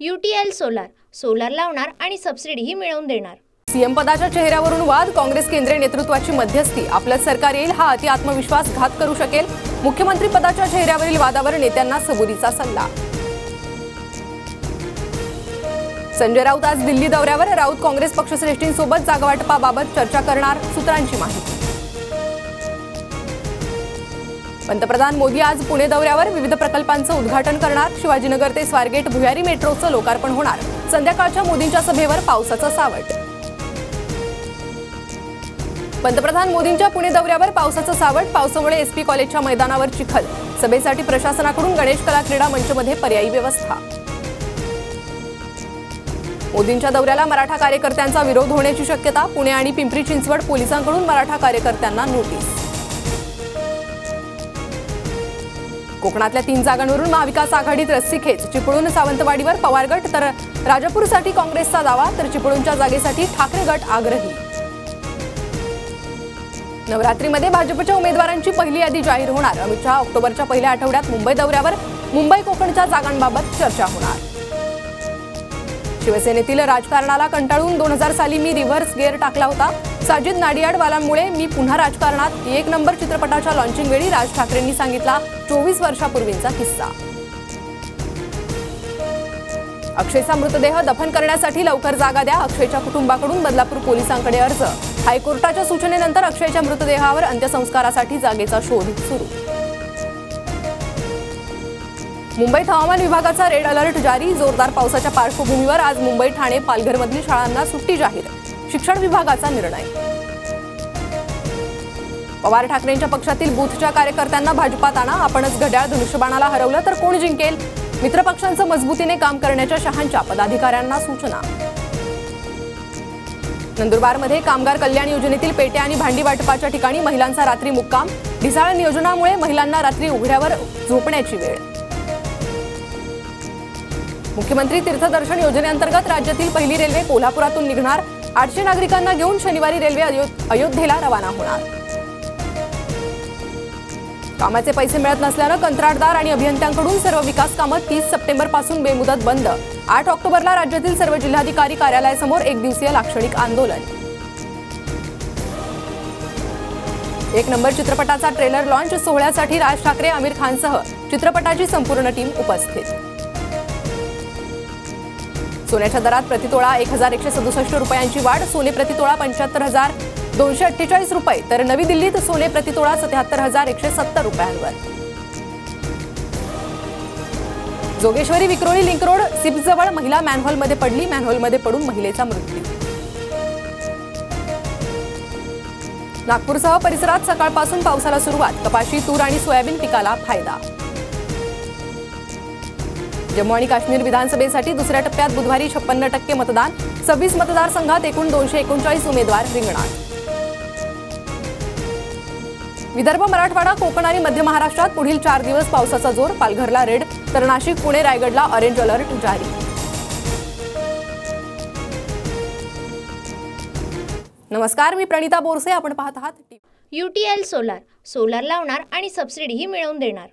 UTL solar solar लावणार आणि सबसिडीही मिळवून देणार। सीएम पदाच्या चेहऱ्यावरून वाद, काँग्रेस केंद्रीय नेतृत्वाची मध्यस्थी, आपलं सरकार येईल हा अति आत्मविश्वास घात करू शकेल। मुख्यमंत्री पदाच्या चेहऱ्यावरील वादावर नेत्यांना सबुरीचा सल्ला। संजय राऊत आज दिल्ली दौऱ्यावर, राऊत काँग्रेस पक्षश्रेष्ठींसोबत जागावाटपाबाबत चर्चा करणार, सूत्रांची माहिती। पंतप्रधान मोदी आज पुणे दौऱ्यावर, विविध प्रकल्पांचं उद्घाटन करणार। शिवाजीनगर ते स्वारगेट भुयारी मेट्रोचं लोकार्पण होणार। संध्याकाळच्या मोदींच्या सभेवर पावसाचं सावट। पंतप्रधान मोदींच्या पुणे दौऱ्यावर पावसाचं सावट, पावसामुळे एसपी कॉलेजच्या मैदानावर चिखल। सभेसाठी प्रशासनाकडून गणेश कला क्रीडा मंचमध्ये पर्यायी व्यवस्था। मोदींच्या दौऱ्याला मराठा कार्यकर्त्यांचा विरोध होण्याची शक्यता, पुणे आणि पिंपरी चिंचवड पोलिसांकडून मराठा कार्यकर्त्यांना नोटीस। कोकणातल्या 3 जागांवरून महाविकास आघाडीत रस्सीखेच, चिपळूण सावंतवाडीवर पवार गट तर राजापूरसाठी काँग्रेसचा दावा, तर चिपळूणच्या जागेसाठी ठाकरे गट आग्रही। नवरात्रीमध्ये भाजपच्या उमेदवारांची पहिली यादी जाहीर होणार, अमित शहा ऑक्टोबरच्या पहिल्या आठवड्यात मुंबई दौऱ्यावर, मुंबई कोकणच्या जागांबाबत चर्चा होणार। शिवसेनेतील राजकारणाला कंटाळून 2000 साली मी रिव्हर्स गिअर टाकला होता, साजिद नाडियाडवालांमुळे मी पुन्हा राजकारणात। 1 नंबर चित्रपटाच्या लॉन्चिंग वेळी राज ठाकरेंनी सांगितला 24 वर्षापूर्वीचा किस्सा। अक्षयचा मृतदेह दफन करण्यासाठी लवकर जागा द्या, अक्षयच्या कुटुंबाकडून बदलापूर पोलिसांकडे अर्ज। हायकोर्टाच्या सूचनेनंतर अक्षयच्या मृतदेहावर अंत्यसंस्कारासाठी जागेचा शोध सुरू। मुंबईत हवामान विभागाचा रेड अलर्ट जारी, जोरदार पावसाच्या पार्श्वभूमीवर आज मुंबई, ठाणे, पालघरमधील शाळांना सुट्टी जाहीर, शिक्षण विभागाचा निर्णय। पवार ठाकरेंच्या पक्षातील बूथच्या कार्यकर्त्यांना भाजपात आणा, आपणच घड्याळ धनुष्यबाणाला हरवलं तर कोण जिंकेल, मित्रपक्षांचं मजबूतीने काम करण्याच्या शहांच्या पदाधिकाऱ्यांना सूचना। नंदुरबारमध्ये कामगार कल्याण योजनेतील पेट्या आणि भांडी वाटपाच्या ठिकाणी महिलांचा रात्री मुक्काम, ढिसाळ नियोजनामुळे महिलांना रात्री उघड्यावर झोपण्याची वेळ। मुख्यमंत्री तीर्थदर्शन योजनेअंतर्गत राज्यातील पहिली रेल्वे कोल्हापुरातून निघणार, 800 नागरिकांना घेऊन शनिवारी रेल्वे अयोध्येला रवाना होणार। कामाचे पैसे मिळत नसल्यानं कंत्राटदार आणि अभियंत्यांकडून सर्व विकास कामं 30 सप्टेंबरपासून बेमुदत बंद, 8 ऑक्टोबरला राज्यातील सर्व जिल्हाधिकारी कार्यालयासमोर 1 दिवसीय लाक्षणिक आंदोलन। 1 नंबर चित्रपटाचा ट्रेलर लॉन्च सोहळ्यासाठी राज ठाकरे, आमिर खानसह चित्रपटाची संपूर्ण टीम उपस्थित। सोन्याच्या दरात प्रतितोळा 1167 रुपयांची वाढ, सोने प्रतितोळा 75,248 रुपये, तर नवी दिल्लीत सोने प्रतितोळा 77,170 रुपयांवर। जोगेश्वरी विक्रोळी लिंक रोड सिप्सजवळ महिला मॅनहोलमध्ये पडली, मॅनहोलमध्ये पडून महिलेचा मृत्यू। नागपूरसह परिसरात सकाळपासून पावसाला सुरुवात, कपाशी, तूर आणि सोयाबीन पिकाला फायदा। जम्मू आणि काश्मीर विधानसभेसाठी दुसऱ्या टप्प्यात बुधवारी 56% मतदान, 26 मतदारसंघात एकूण 239 उमेदवार रिंगणात। विदर्भ, मराठवाडा, कोकण आणि मध्य महाराष्ट्रात पुढील 4 दिवस पावसाचा जोर, पालघरला रेड तर नाशिक, पुणे, रायगडला ऑरेंज अलर्ट जारी। नमस्कार, मी प्रणिता बोरसे, आपण पाहत आहात UTL सोलार सोलार लावणार आणि सबसिडीही मिळवून देणार।